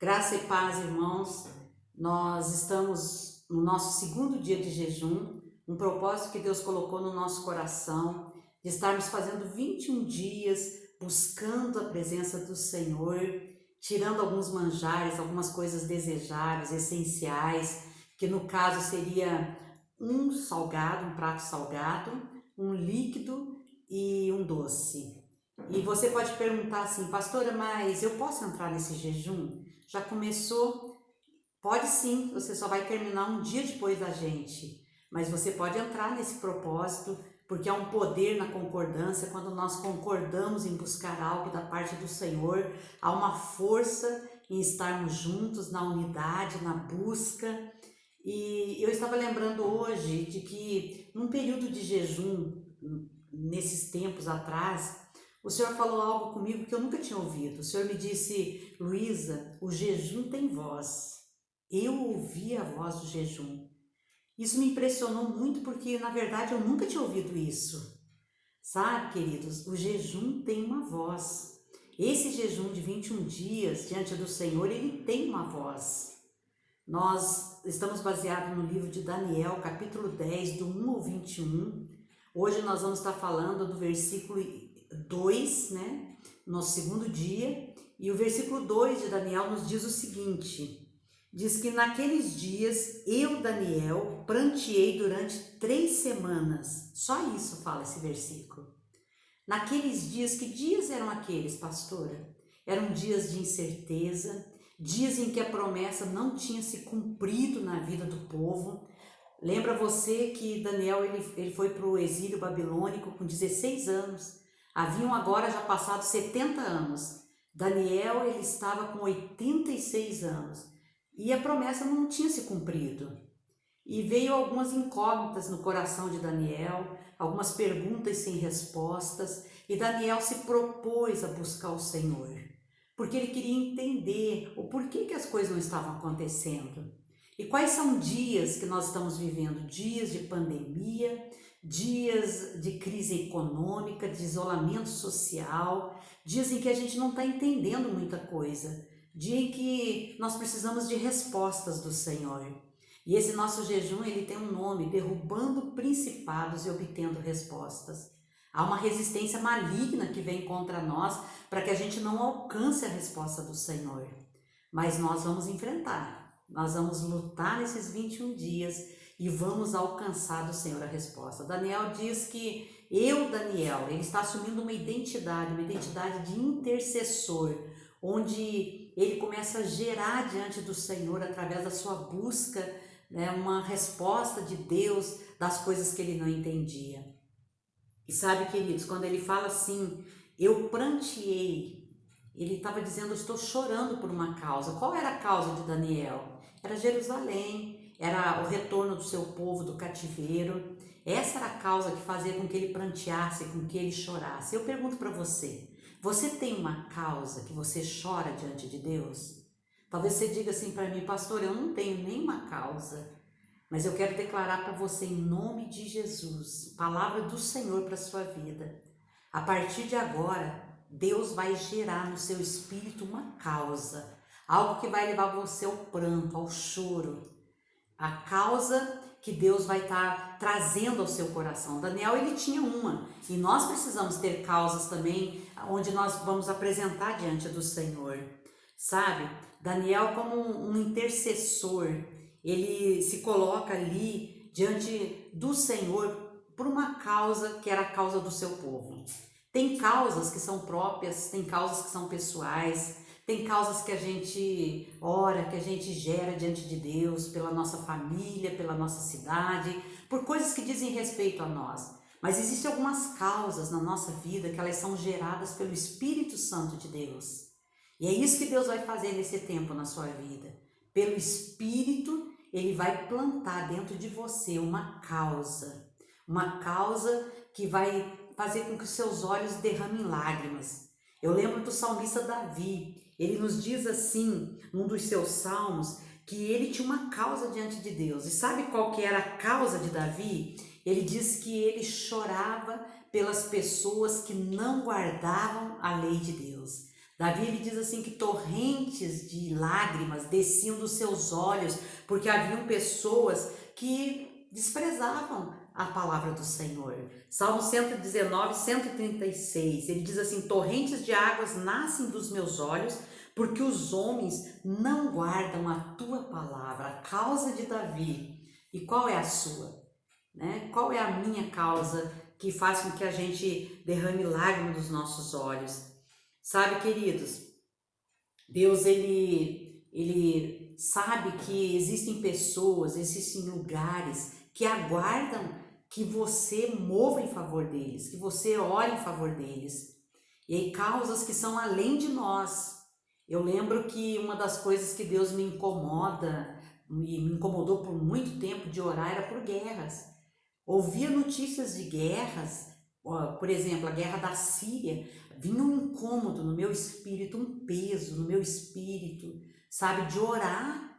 Graça e paz, irmãos. Nós estamos no nosso segundo dia de jejum, um propósito que Deus colocou no nosso coração, de estarmos fazendo 21 dias buscando a presença do Senhor, tirando alguns manjares, algumas coisas desejáveis, essenciais, que no caso seria um salgado, um prato salgado, um líquido e um doce. E você pode perguntar assim, pastora, mas eu posso entrar nesse jejum? Já começou? Pode sim, você só vai terminar um dia depois da gente, mas você pode entrar nesse propósito, porque há um poder na concordância. Quando nós concordamos em buscar algo da parte do Senhor, há uma força em estarmos juntos na unidade, na busca. E eu estava lembrando hoje de que num período de jejum, nesses tempos atrás, o Senhor falou algo comigo que eu nunca tinha ouvido. O Senhor me disse: Luísa, o jejum tem voz. Eu ouvi a voz do jejum. Isso me impressionou muito porque, na verdade, eu nunca tinha ouvido isso. Sabe, queridos, o jejum tem uma voz. Esse jejum de 21 dias diante do Senhor, ele tem uma voz. Nós estamos baseados no livro de Daniel, capítulo 10, do 1 ao 21. Hoje nós vamos estar falando do versículo 2, né? Nosso segundo dia. E o versículo 2 de Daniel nos diz o seguinte: diz que naqueles dias eu, Daniel, pranteei durante 3 semanas. Só isso fala esse versículo. Naqueles dias, que dias eram aqueles, pastora? Eram dias de incerteza, dias em que a promessa não tinha se cumprido na vida do povo. Lembra você que Daniel ele foi para o exílio babilônico com 16 anos. Haviam agora já passado 70 anos. Daniel ele estava com 86 anos e a promessa não tinha se cumprido. E veio algumas incógnitas no coração de Daniel, algumas perguntas sem respostas, e Daniel se propôs a buscar o Senhor, porque ele queria entender o porquê que as coisas não estavam acontecendo. E quais são dias que nós estamos vivendo? Dias de pandemia, dias de crise econômica, de isolamento social, dias em que a gente não está entendendo muita coisa, dia em que nós precisamos de respostas do Senhor. E esse nosso jejum, ele tem um nome: derrubando principados e obtendo respostas. Há uma resistência maligna que vem contra nós para que a gente não alcance a resposta do Senhor. Mas nós vamos enfrentar, nós vamos lutar nesses 21 dias e vamos alcançar do Senhor a resposta. Daniel diz que Daniel, ele está assumindo uma identidade de intercessor, onde ele começa a gerar diante do Senhor através da sua busca, né, uma resposta de Deus das coisas que ele não entendia. E sabe, queridos, quando ele fala assim, eu pranteei, ele estava dizendo, eu estou chorando por uma causa. Qual era a causa de Daniel? Era Jerusalém, era o retorno do seu povo do cativeiro. Essa era a causa que fazia com que ele pranteasse, com que ele chorasse. Eu pergunto para você, você tem uma causa que você chora diante de Deus? Talvez você diga assim para mim, pastor, eu não tenho nenhuma causa, mas eu quero declarar para você em nome de Jesus, palavra do Senhor para a sua vida. A partir de agora, Deus vai gerar no seu espírito uma causa, algo que vai levar você ao pranto, ao choro, a causa que Deus vai estar trazendo ao seu coração. Daniel, ele tinha uma, e nós precisamos ter causas também, onde nós vamos apresentar diante do Senhor, sabe? Daniel, como um intercessor, ele se coloca ali diante do Senhor por uma causa que era a causa do seu povo. Tem causas que são próprias, tem causas que são pessoais, tem causas que a gente ora, que a gente gera diante de Deus, pela nossa família, pela nossa cidade, por coisas que dizem respeito a nós. Mas existem algumas causas na nossa vida que elas são geradas pelo Espírito Santo de Deus. E é isso que Deus vai fazer nesse tempo na sua vida. Pelo Espírito, Ele vai plantar dentro de você uma causa que vai fazer com que os seus olhos derramem lágrimas. Eu lembro do salmista Davi, ele nos diz assim, num dos seus salmos, que ele tinha uma causa diante de Deus. E sabe qual que era a causa de Davi? Ele diz que ele chorava pelas pessoas que não guardavam a lei de Deus. Davi, ele diz assim que torrentes de lágrimas desciam dos seus olhos, porque haviam pessoas que desprezavam a palavra do Senhor. Salmo 119, 136, ele diz assim: torrentes de águas nascem dos meus olhos, porque os homens não guardam a tua palavra. A causa de Davi. E qual é a sua? Né? Qual é a minha causa que faz com que a gente derrame lágrimas dos nossos olhos? Sabe, queridos, Deus, ele sabe que existem pessoas, existem lugares que aguardam que você mova em favor deles, que você ore em favor deles. E aí causas que são além de nós. Eu lembro que uma das coisas que Deus me incomoda, e me incomodou por muito tempo de orar, era por guerras. Ouvia notícias de guerras, por exemplo, a guerra da Síria, vinha um incômodo no meu espírito, um peso no meu espírito, sabe, de orar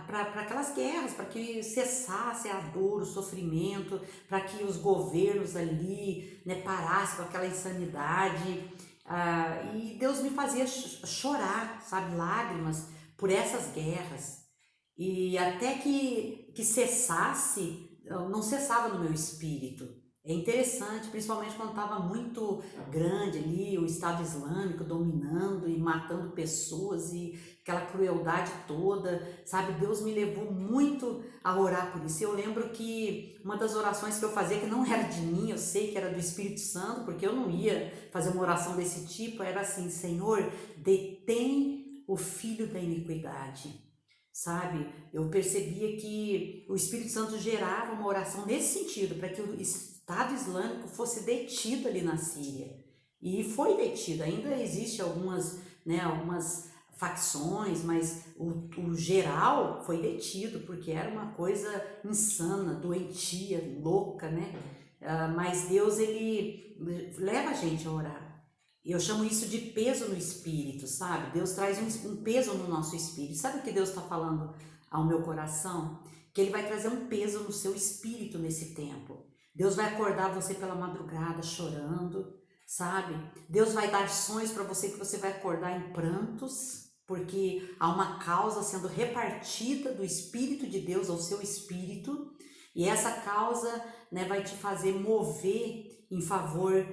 para aquelas guerras, para que cessasse a dor, o sofrimento, para que os governos ali, né, parassem com aquela insanidade. E Deus me fazia chorar, sabe, lágrimas por essas guerras. E até que cessasse, não cessava no meu espírito. É interessante, principalmente quando estava muito grande ali, o Estado Islâmico dominando e matando pessoas e aquela crueldade toda, sabe? Deus me levou muito a orar por isso. Eu lembro que uma das orações que eu fazia, que não era de mim, eu sei que era do Espírito Santo, porque eu não ia fazer uma oração desse tipo, era assim: Senhor, detém o filho da iniquidade. Sabe, eu percebia que o Espírito Santo gerava uma oração nesse sentido, para que o Estado Islâmico fosse detido ali na Síria. E foi detido, ainda existe algumas facções, mas o geral foi detido, porque era uma coisa insana, doentia, louca, né? Mas Deus, ele leva a gente a orar. Eu chamo isso de peso no espírito, sabe? Deus traz um peso no nosso espírito. Sabe o que Deus está falando ao meu coração? Que Ele vai trazer um peso no seu espírito nesse tempo. Deus vai acordar você pela madrugada chorando, sabe? Deus vai dar sonhos para você que você vai acordar em prantos, porque há uma causa sendo repartida do Espírito de Deus ao seu espírito, e essa causa, né, vai te fazer mover em favor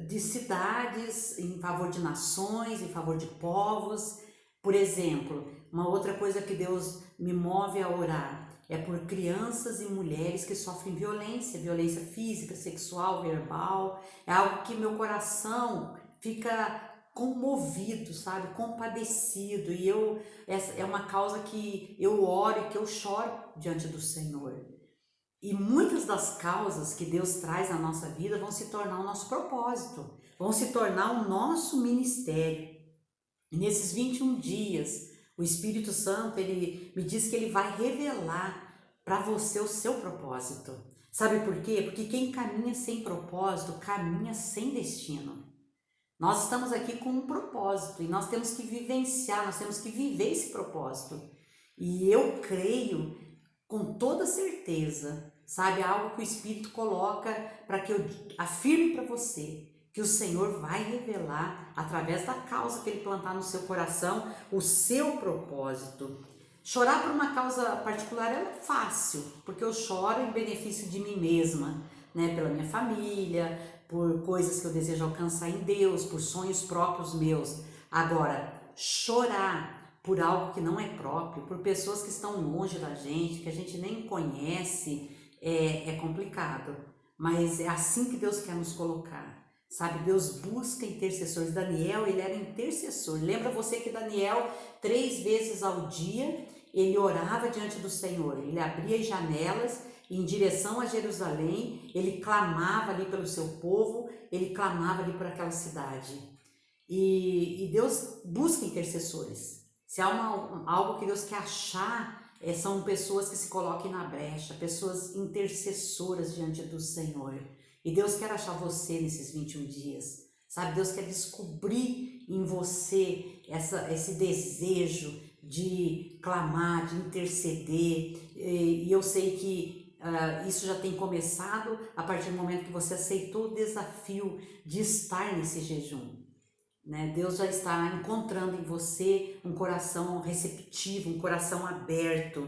de cidades, em favor de nações, em favor de povos. Por exemplo, uma outra coisa que Deus me move a orar é por crianças e mulheres que sofrem violência física, sexual, verbal. É algo que meu coração fica comovido, sabe, compadecido, e essa é uma causa que eu oro e que eu choro diante do Senhor. E muitas das causas que Deus traz na nossa vida vão se tornar o nosso propósito, vão se tornar o nosso ministério. E nesses 21 dias, o Espírito Santo, ele me diz que ele vai revelar para você o seu propósito. Sabe por quê? Porque quem caminha sem propósito, caminha sem destino. Nós estamos aqui com um propósito e nós temos que vivenciar, nós temos que viver esse propósito. E eu creio com toda certeza, sabe, algo que o Espírito coloca para que eu afirme para você que o Senhor vai revelar, através da causa que Ele plantar no seu coração, o seu propósito. Chorar por uma causa particular é fácil, porque eu choro em benefício de mim mesma, né, pela minha família, por coisas que eu desejo alcançar em Deus, por sonhos próprios meus. Agora, chorar por algo que não é próprio, por pessoas que estão longe da gente, que a gente nem conhece, é complicado. Mas é assim que Deus quer nos colocar, sabe? Deus busca intercessores. Daniel, ele era intercessor. Lembra você que Daniel, 3 vezes ao dia, ele orava diante do Senhor. Ele abria as janelas em direção a Jerusalém, ele clamava ali pelo seu povo, ele clamava ali por aquela cidade. E Deus busca intercessores. Se há algo que Deus quer achar, são pessoas que se coloquem na brecha, pessoas intercessoras diante do Senhor. E Deus quer achar você nesses 21 dias, sabe? Deus quer descobrir em você esse desejo de clamar, de interceder. E eu sei que isso já tem começado a partir do momento que você aceitou o desafio de estar nesse jejum. né? Deus já está encontrando em você um coração receptivo, um coração aberto.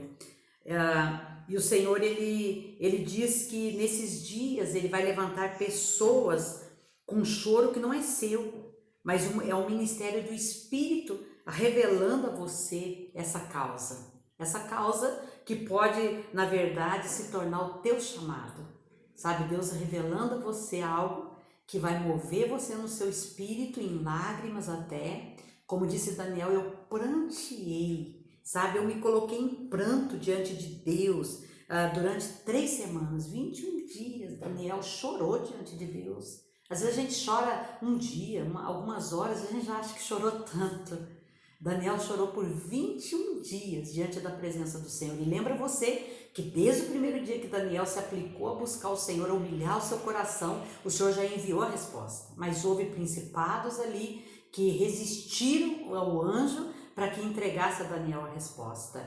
E o Senhor, ele diz que nesses dias Ele vai levantar pessoas com choro que não é seu, mas é um ministério do Espírito revelando a você essa causa. Essa causa que pode, na verdade, se tornar o teu chamado. Sabe, Deus revelando a você algo que vai mover você no seu espírito, em lágrimas até. Como disse Daniel, eu pranteei. Sabe, eu me coloquei em pranto diante de Deus durante 3 semanas, 21 dias. Daniel chorou diante de Deus. Às vezes a gente chora um dia, algumas horas, a gente já acha que chorou tanto. Daniel chorou por 21 dias diante da presença do Senhor. E lembra você que desde o primeiro dia que Daniel se aplicou a buscar o Senhor, a humilhar o seu coração, o Senhor já enviou a resposta. Mas houve principados ali que resistiram ao anjo para que entregasse a Daniel a resposta.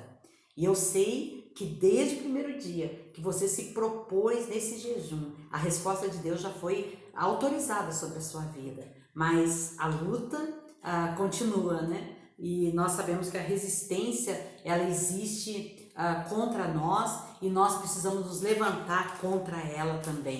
E eu sei que desde o primeiro dia que você se propôs nesse jejum, a resposta de Deus já foi autorizada sobre a sua vida. Mas a luta continua, né? E nós sabemos que a resistência, ela existe contra nós e nós precisamos nos levantar contra ela também.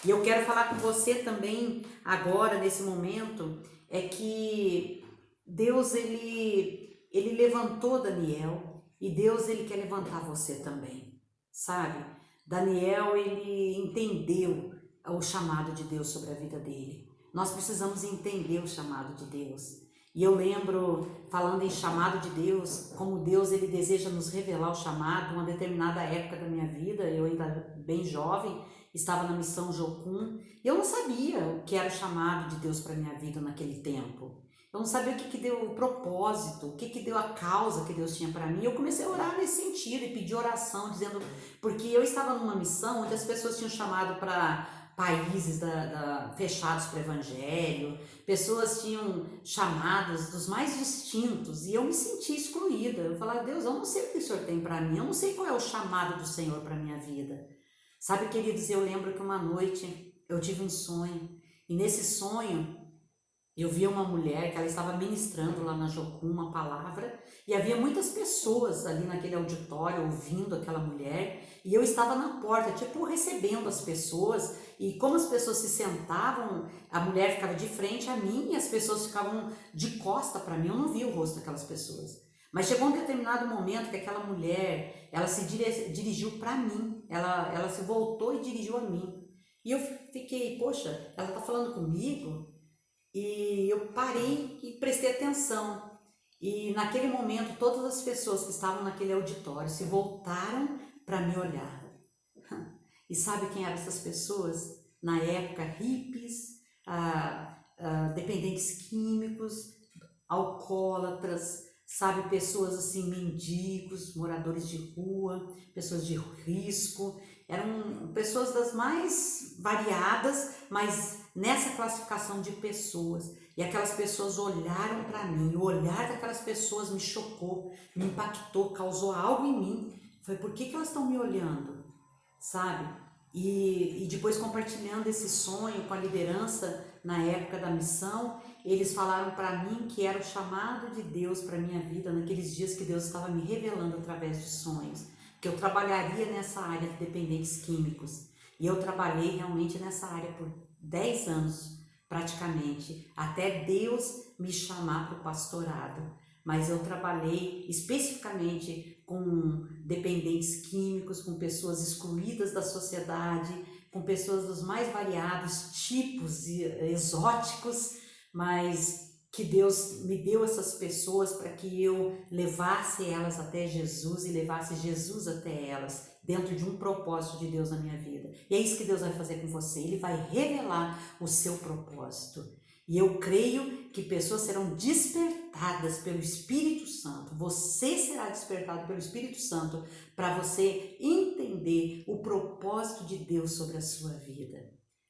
E eu quero falar com você também agora, nesse momento, é que Deus, ele levantou Daniel e Deus, ele quer levantar você também, sabe? Daniel, ele entendeu o chamado de Deus sobre a vida dele. Nós precisamos entender o chamado de Deus. E eu lembro, falando em chamado de Deus, como Deus, ele deseja nos revelar o chamado. Uma determinada época da minha vida, eu ainda bem jovem, estava na missão Jocum, e eu não sabia o que era o chamado de Deus para minha vida naquele tempo. Eu não sabia o que deu o propósito, o que deu a causa que Deus tinha para mim. Eu comecei a orar nesse sentido e pedir oração, dizendo, porque eu estava numa missão onde as pessoas tinham chamado para países fechados para o evangelho, pessoas tinham chamados dos mais distintos e eu me senti excluída. Eu falava, Deus, eu não sei o que o Senhor tem para mim, eu não sei qual é o chamado do Senhor para minha vida. Sabe, queridos, eu lembro que uma noite eu tive um sonho e nesse sonho eu via uma mulher que ela estava ministrando lá na Jocum uma palavra e havia muitas pessoas ali naquele auditório ouvindo aquela mulher e eu estava na porta, tipo, recebendo as pessoas, e como as pessoas se sentavam, a mulher ficava de frente a mim e as pessoas ficavam de costa para mim, eu não via o rosto daquelas pessoas. Mas chegou um determinado momento que aquela mulher, ela se dirigiu para mim, ela se voltou e dirigiu a mim. E eu fiquei, poxa, ela está falando comigo? E eu parei e prestei atenção. E naquele momento, todas as pessoas que estavam naquele auditório se voltaram para me olhar. E sabe quem eram essas pessoas? Na época, hippies, dependentes químicos, alcoólatras, sabe, pessoas assim, mendigos, moradores de rua, pessoas de risco. Eram pessoas das mais variadas, mas nessa classificação de pessoas. E aquelas pessoas olharam para mim, o olhar daquelas pessoas me chocou, me impactou, causou algo em mim. Foi, por que elas estão me olhando? Sabe? E depois, compartilhando esse sonho com a liderança na época da missão, eles falaram para mim que era o chamado de Deus para minha vida naqueles dias que Deus estava me revelando através de sonhos, que eu trabalharia nessa área de dependentes químicos. E eu trabalhei realmente nessa área por 10 anos, praticamente, até Deus me chamar para o pastorado. Mas eu trabalhei especificamente com dependentes químicos, com pessoas excluídas da sociedade, com pessoas dos mais variados tipos exóticos, mas que Deus me deu essas pessoas para que eu levasse elas até Jesus e levasse Jesus até elas, dentro de um propósito de Deus na minha vida. E é isso que Deus vai fazer com você, Ele vai revelar o seu propósito. E eu creio que pessoas serão despertadas pelo Espírito Santo, você será despertado pelo Espírito Santo para você entender o propósito de Deus sobre a sua vida.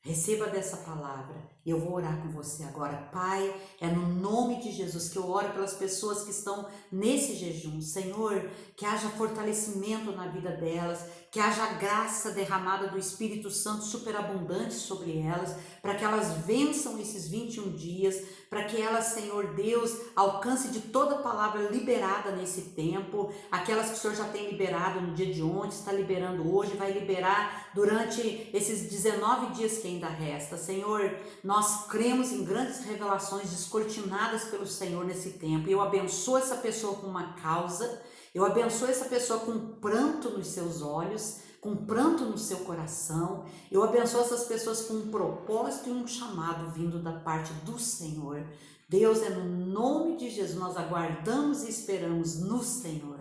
Receba dessa palavra E eu vou orar com você agora. Pai, é no nome de Jesus que eu oro pelas pessoas que estão nesse jejum. Senhor, que haja fortalecimento na vida delas, que haja graça derramada do Espírito Santo superabundante sobre elas, para que elas vençam esses 21 dias, para que elas, Senhor Deus, alcance de toda palavra liberada nesse tempo, aquelas que o Senhor já tem liberado no dia de ontem, está liberando hoje, vai liberar durante esses 19 dias que ainda resta. Senhor, nós cremos em grandes revelações descortinadas pelo Senhor nesse tempo. E eu abençoo essa pessoa com uma causa, eu abençoo essa pessoa com pranto nos seus olhos, com pranto no seu coração. Eu abençoo essas pessoas com um propósito e um chamado vindo da parte do Senhor. Deus, é no nome de Jesus, nós aguardamos e esperamos no Senhor.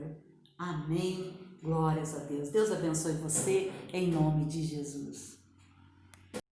Amém. Glórias a Deus. Deus abençoe você em nome de Jesus.